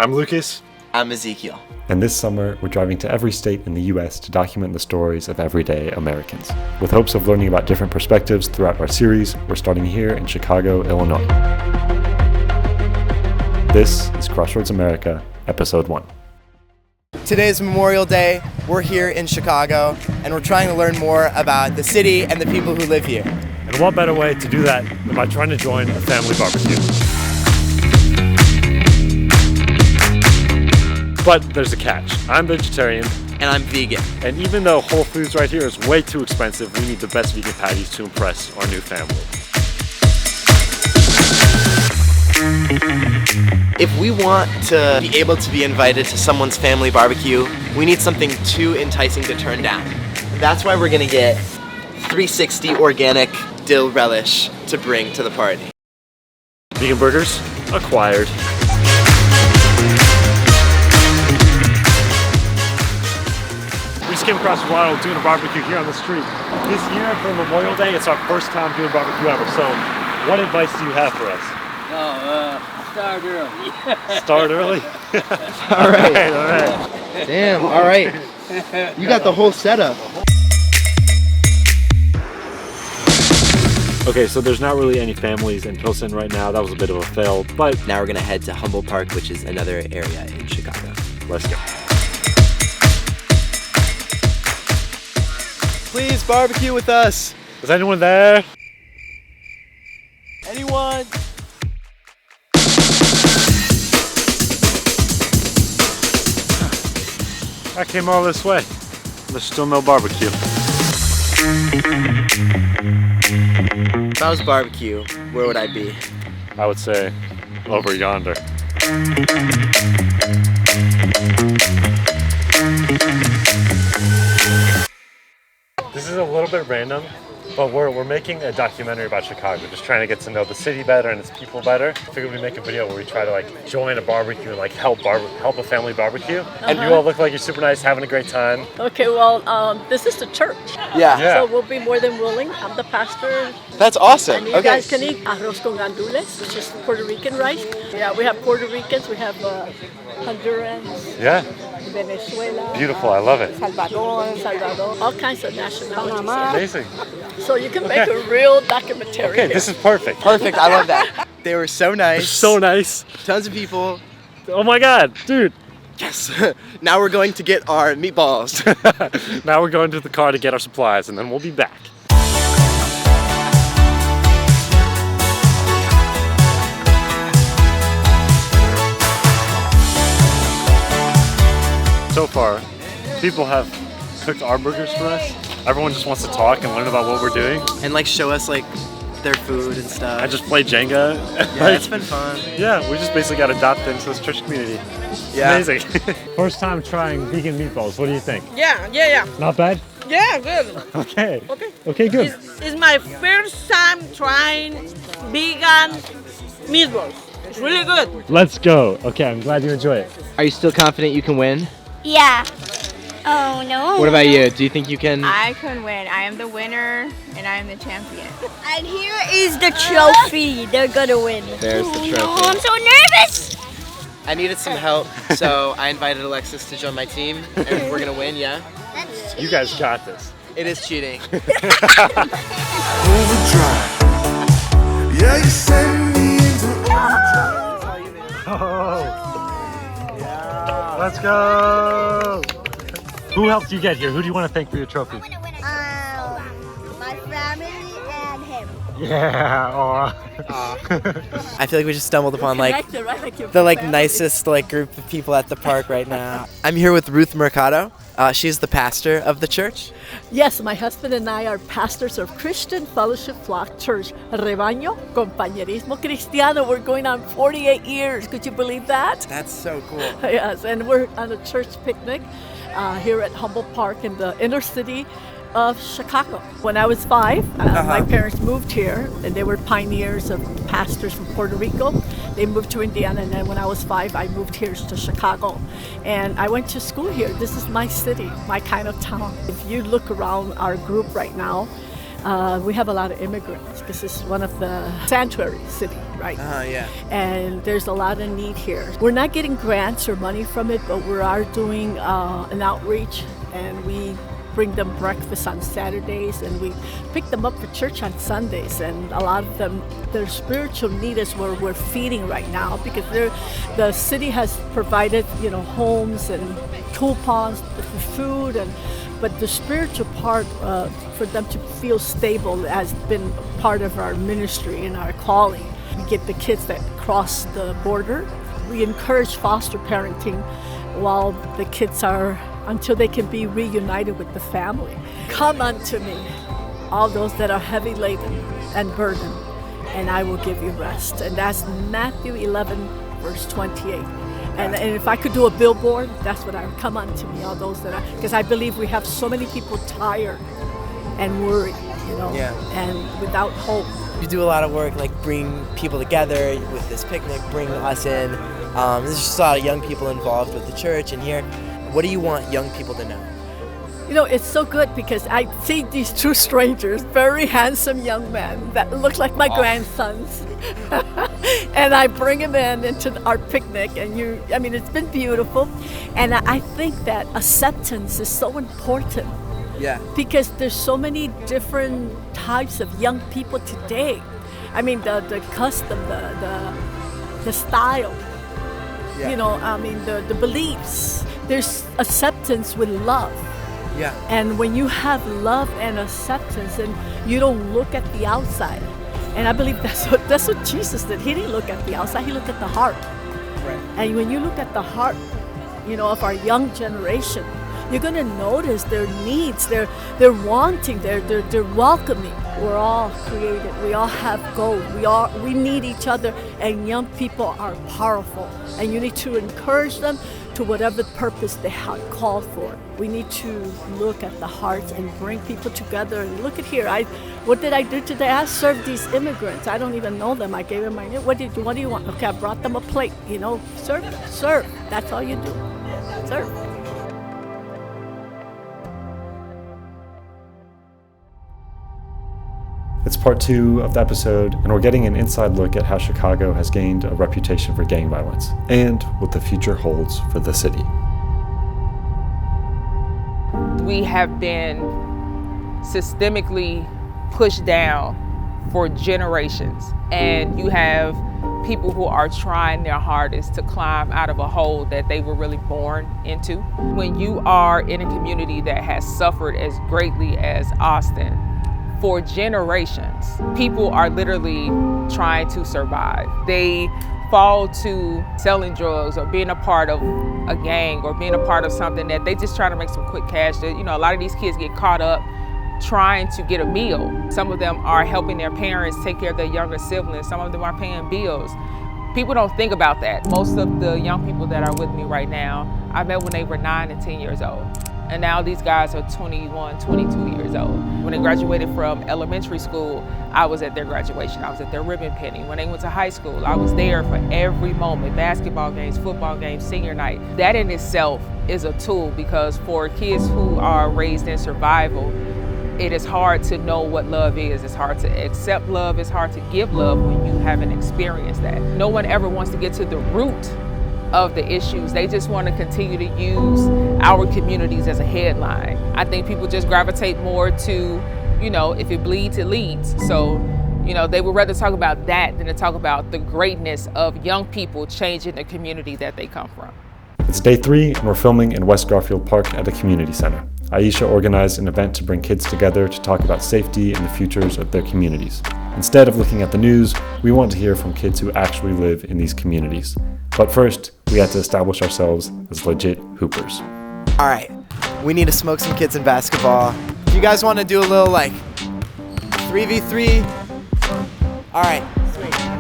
I'm Lucas. I'm Ezekiel. And this summer, we're driving to every state in the US to document the stories of everyday Americans. With hopes of learning about different perspectives throughout our series, we're starting here in Chicago, Illinois. This is Crossroads America, Episode 1. Today's Memorial Day. We're here in Chicago, and we're trying to learn more about the city and the people who live here. And what better way to do that than by trying to join a family barbecue? But there's a catch. I'm vegetarian. And I'm vegan. And even though Whole Foods right here is way too expensive, we need the best vegan patties to impress our new family. If we want to be able to be invited to someone's family barbecue, we need something too enticing to turn down. That's why we're gonna get 360 organic dill relish to bring to the party. Vegan burgers acquired. We just came across the water doing a barbecue here on the street. This year for Memorial Day, it's our first time doing barbecue ever. So what advice do you have for us? Start early. Start early? All right. All right. Damn, all right. You got the whole setup. Okay, so there's not really any families in Pilsen right now. That was a bit of a fail, but Now we're gonna head to Humbolt Park, which is another area in Chicago. let's go. Please barbecue with us. Is anyone there? Anyone? I came all this way. There's still no barbecue. If I was barbecue, where would I be? I would say over yonder. This is a little bit random, but we're making a documentary about Chicago, just trying to get to know the city better and its people better. I figured we'd make a video where we try to join a barbecue and help a family barbecue. And you all look like you're super nice, having a great time. Okay, well, this is the church. Yeah. So we'll be more than willing. I'm the pastor. That's awesome. And you guys can eat arroz con gandules, which is Puerto Rican rice. Yeah, we have Puerto Ricans, we have Hondurans, Yeah, Venezuela, beautiful, I love it. Salvador, all kinds of nationalities. Amazing. So you can make a real documentary. Okay, here. this is perfect. Perfect, I love that. They were so nice. So nice. Tons of people. Oh my God, dude. Yes. Now we're going to get our meatballs. Now we're going to the car to get our supplies and then we'll be back. So far, people have cooked our burgers for us. Everyone just wants to talk and learn about what we're doing. And show us their food and stuff. I just play Jenga. Yeah, it's been fun. Yeah, we just basically got adopted into this church community. Yeah. Amazing. First time trying vegan meatballs. What do you think? Yeah. Not bad? Yeah, good. Okay. Okay. Okay, good. It's my first time trying vegan meatballs. It's really good. Let's go. Okay, I'm glad you enjoy it. Are you still confident you can win? Yeah. Oh no. What about you? Do you think you can? I can win. I am the winner and I am the champion. And here is the trophy. They're gonna win. There's the trophy. Oh, I'm so nervous. I needed some help, so I invited Alexis to join my team, and we're gonna win, yeah? You guys got this. It is cheating. Yeah, you send me into overdrive. Oh. Let's go. Who helped you get here? Who do you want to thank for your trophy? My family and him. Yeah. I feel like we just stumbled upon Connected, right? Like your the family. nicest group of people at the park right now. I'm here with Ruth Mercado. She's the pastor of the church. Yes, my husband and I are pastors of Christian Fellowship Flock Church, Rebaño Compañerismo Cristiano. We're going on 48 years. Could you believe that? That's so cool. Yes, and we're on a church picnic here at Humbolt Park in the inner city of Chicago. When I was 5, my parents moved here, and they were pioneers of pastors from Puerto Rico. They moved to Indiana, and then when I was 5, I moved here to Chicago. And I went to school here. This is my city, my kind of town. If you look around our group right now, We have a lot of immigrants because it's one of the sanctuary city, right? Yeah. And there's a lot of need here. We're not getting grants or money from it, but we are doing an outreach, and we bring them breakfast on Saturdays, and we pick them up for church on Sundays. And a lot of them, their spiritual need is where we're feeding right now, because the city has provided, homes and coupons for food, but the spiritual part for them to feel stable has been part of our ministry and our calling. We get the kids that cross the border. We encourage foster parenting while the kids until they can be reunited with the family. Come unto me, all those that are heavy laden and burdened, and I will give you rest. And that's Matthew 11, verse 28. And if I could do a billboard, that's what I would: come unto me, all those that are, because I believe we have so many people tired and worried, and without hope. You do a lot of work, like bring people together with this picnic, bring us in. There's just a lot of young people involved with the church in here. What do you want young people to know? It's so good because I see these two strangers, very handsome young men that look like my grandsons. And I bring them into our picnic, and it's been beautiful. And I think that acceptance is so important. Yeah. Because there's so many different types of young people today. The custom, the style, the beliefs. There's acceptance with love. Yeah. And when you have love and acceptance, and you don't look at the outside, and I believe that's what Jesus did. He didn't look at the outside; he looked at the heart. Right. And when you look at the heart, of our young generation, you're gonna notice their needs. They're wanting. They're welcoming. We're all created. We all have goals. We need each other, and young people are powerful. And you need to encourage them to whatever purpose they have called for. We need to look at the hearts and bring people together. And look at here, what did I do today? I served these immigrants. I don't even know them. I gave them my name. What do you want? Okay, I brought them a plate. Serve. That's all you do. Serve. It's part 2 of the episode, and we're getting an inside look at how Chicago has gained a reputation for gang violence, and what the future holds for the city. We have been systemically pushed down for generations, and you have people who are trying their hardest to climb out of a hole that they were really born into. When you are in a community that has suffered as greatly as Austin, for generations, people are literally trying to survive. They fall to selling drugs or being a part of a gang or being a part of something that they just try to make some quick cash. A lot of these kids get caught up trying to get a meal. Some of them are helping their parents take care of their younger siblings. Some of them are paying bills. People don't think about that. Most of the young people that are with me right now, I met when they were 9 and 10 years old. And now these guys are 21, 22 years old. When they graduated from elementary school, I was at their graduation. I was at their ribbon pinning. When they went to high school, I was there for every moment. Basketball games, football games, senior night. That in itself is a tool, because for kids who are raised in survival, it is hard to know what love is. It's hard to accept love. It's hard to give love when you haven't experienced that. No one ever wants to get to the root of the issues. They just want to continue to use our communities as a headline. I think people just gravitate more to, if it bleeds, it leads. So, they would rather talk about that than to talk about the greatness of young people changing the community that they come from. It's day 3, and we're filming in West Garfield Park at a community center. Aisha organized an event to bring kids together to talk about safety and the futures of their communities. Instead of looking at the news, we want to hear from kids who actually live in these communities. But first, we had to establish ourselves as legit hoopers. All right, we need to smoke some kids in basketball. Do you guys want to do a little 3v3? All right.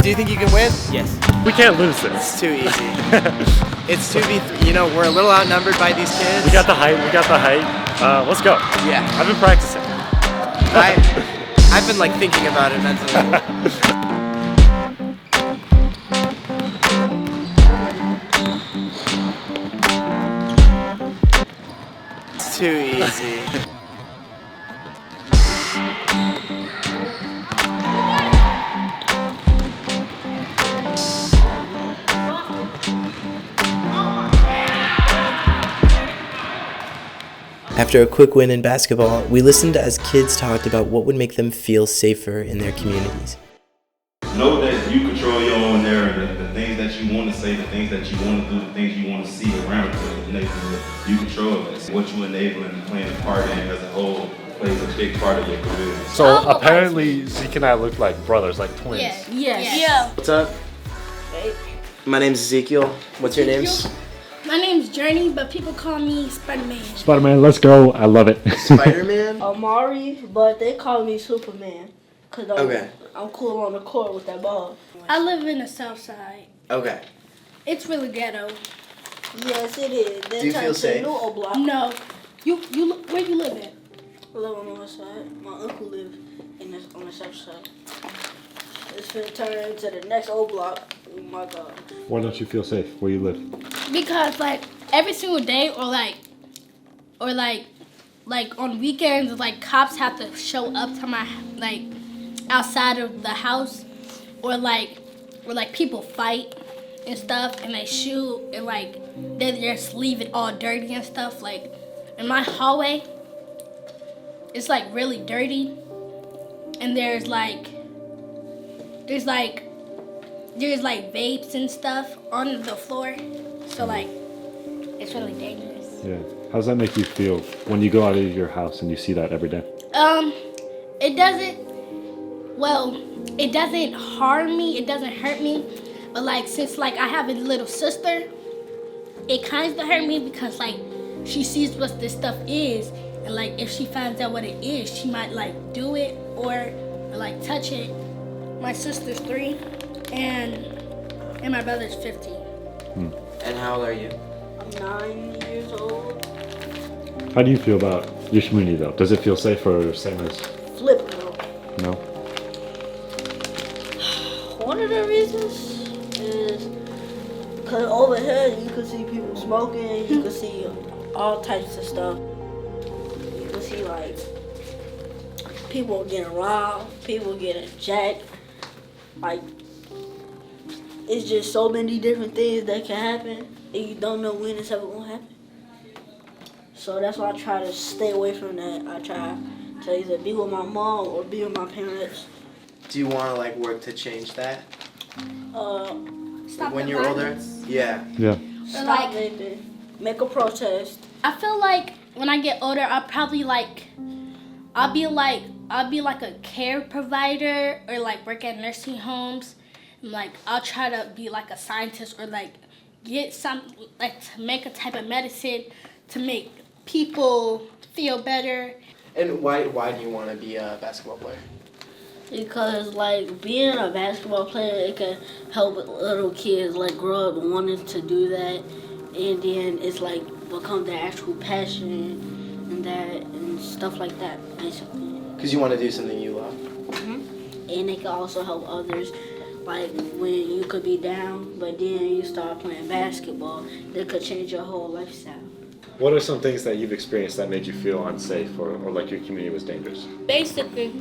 Do you think you can win? Yes. We can't lose this. It's too easy. It's 2v3. We're a little outnumbered by these kids. We got the height. Let's go. Yeah. I've been practicing. I've been thinking about it mentally. It's too easy. After a quick win in basketball, we listened as kids talked about what would make them feel safer in their communities. Know that you control your own narrative, the things that you want to say, the things that you want to do, the things you want to see around the neighborhood. You control this. What you enable and playing a part in as a whole plays a big part of your career. So apparently Zeke and I look like brothers, like twins. Yeah. What's up? My name's Ezekiel. What's your names? My name's Journey, but people call me Spider-Man. Spider-Man, let's go. I love it. Spider-Man? Amari, but they call me Superman. Because I'm cool on the court with that ball. I live in the south side. Okay. It's really ghetto. Yes, it is. Do you feel safe? New old block. No. Where you live at? I live on the west side. My uncle lives on the south side. It's going to turn into the next old block. Oh my God. Why don't you feel safe where you live? Because like every single day or like on weekends, like cops have to show up to my like outside of the house, or like people fight and stuff and they shoot and like they just leave it all dirty and stuff. Like in my hallway, it's like really dirty, and there's like vapes and stuff on the floor, so like it's really dangerous. Yeah. How does that make you feel when you go out of your house and you see that every day? It doesn't harm me, it doesn't hurt me, but like since like I have a little sister, it kind of hurt me because like she sees what this stuff is, and like if she finds out what it is, she might like do it or like touch it. My sister's 3 and my brother's 15. And how old are you? I'm 9 years old. How do you feel about your community though? Does it feel safe or same as? Flip though. No? One of the reasons is because over here you can see people smoking, you can see all types of stuff. You can see like people getting robbed, people getting jacked. Like, it's just so many different things that can happen, and you don't know when it's ever gonna happen. So that's why I try to stay away from that. I try to either be with my mom or be with my parents. Do you want to like work to change that? Stop when the you're violence. older? Yeah. Stop vaping. Make a protest. I feel like when I get older, I'll be like a care provider or like work at nursing homes. And like I'll try to be like a scientist or like get some like to make a type of medicine to make people feel better. And why do you want to be a basketball player? Because like being a basketball player, it can help little kids like grow up wanting to do that, and then it's like become their actual passion and stuff like that, basically. Because you want to do something you love. And it can also help others, like when you could be down, but then you start playing basketball, that could change your whole lifestyle. What are some things that you've experienced that made you feel unsafe or like your community was dangerous? Basically,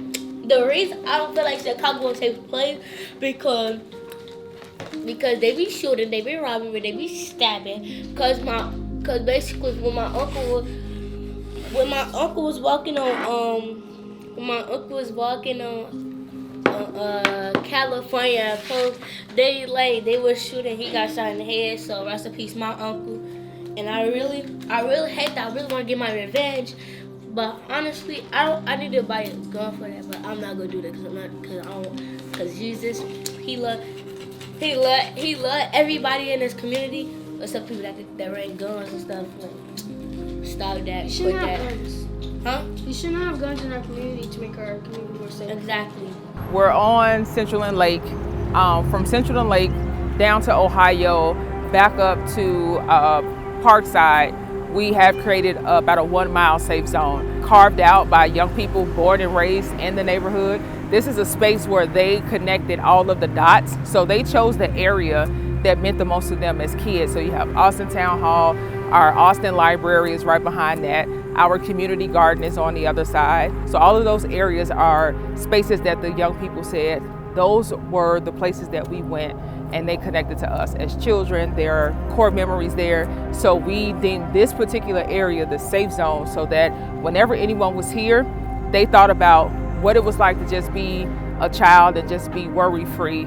the reason I don't feel like Chicago is a safe place because they be shooting, they be robbing, they be stabbing. Cause basically when my uncle was walking on California Post, they were shooting. He got shot in the head. So rest in peace, my uncle. And I really hate that. I really want to get my revenge. But honestly, I need to buy a gun for that. But I'm not gonna do that because Jesus, he love everybody in his community, except people that rent guns and stuff. Like, stop that. You shouldn't quit have that. guns. Huh? You shouldn't have guns in our community to make our community more safe. Exactly. We're on Central and Lake. From Central and Lake down to Ohio, back up to Parkside, we have created about a 1 mile safe zone carved out by young people born and raised in the neighborhood. This is a space where they connected all of the dots. So they chose the area that meant the most to them as kids. So you have Austin Town Hall, our Austin Library is right behind that. Our community garden is on the other side. So all of those areas are spaces that the young people said those were the places that we went and they connected to us as children. There are core memories there. So we deemed this particular area the safe zone so that whenever anyone was here, they thought about what it was like to just be a child and just be worry-free,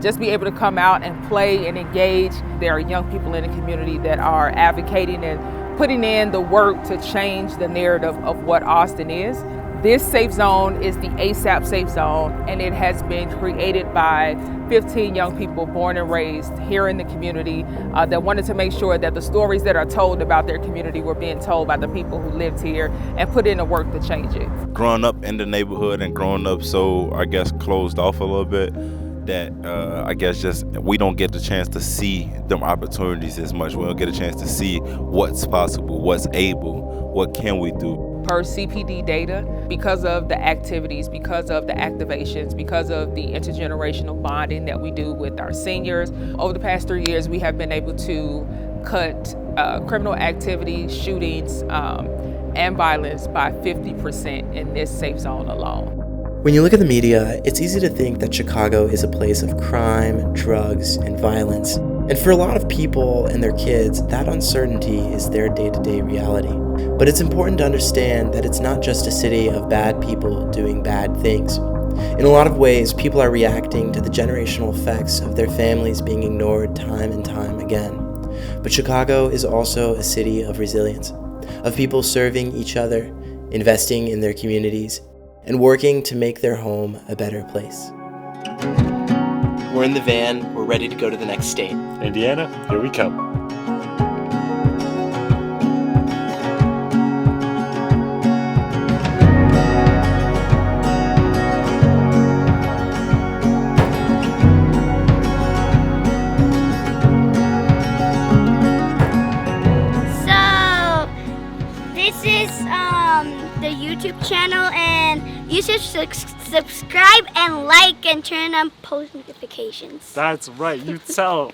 just be able to come out and play and engage. There are young people in the community that are advocating and putting in the work to change the narrative of what Austin is. This safe zone is the ASAP safe zone, and it has been created by 15 young people born and raised here in the community that wanted to make sure that the stories that are told about their community were being told by the people who lived here and put in the work to change it. Growing up in the neighborhood and growing up so, I guess, closed off a little bit, that I guess just we don't get the chance to see them opportunities as much. We don't get a chance to see what's possible, what's able, what can we do. Per CPD data, because of the activities, because of the activations, because of the intergenerational bonding that we do with our seniors, over the past 3 years, we have been able to cut criminal activity, shootings, and violence by 50% in this safe zone alone. When you look at the media, it's easy to think that Chicago is a place of crime, drugs, and violence. And for a lot of people and their kids, that uncertainty is their day-to-day reality. But it's important to understand that it's not just a city of bad people doing bad things. In a lot of ways, people are reacting to the generational effects of their families being ignored time and time again. But Chicago is also a city of resilience, of people serving each other, investing in their communities, and working to make their home a better place. We're in the van, we're ready to go to the next state. Indiana, here we come. So, this is the YouTube channel, and you should subscribe and like and turn on post notifications. That's right, you tell.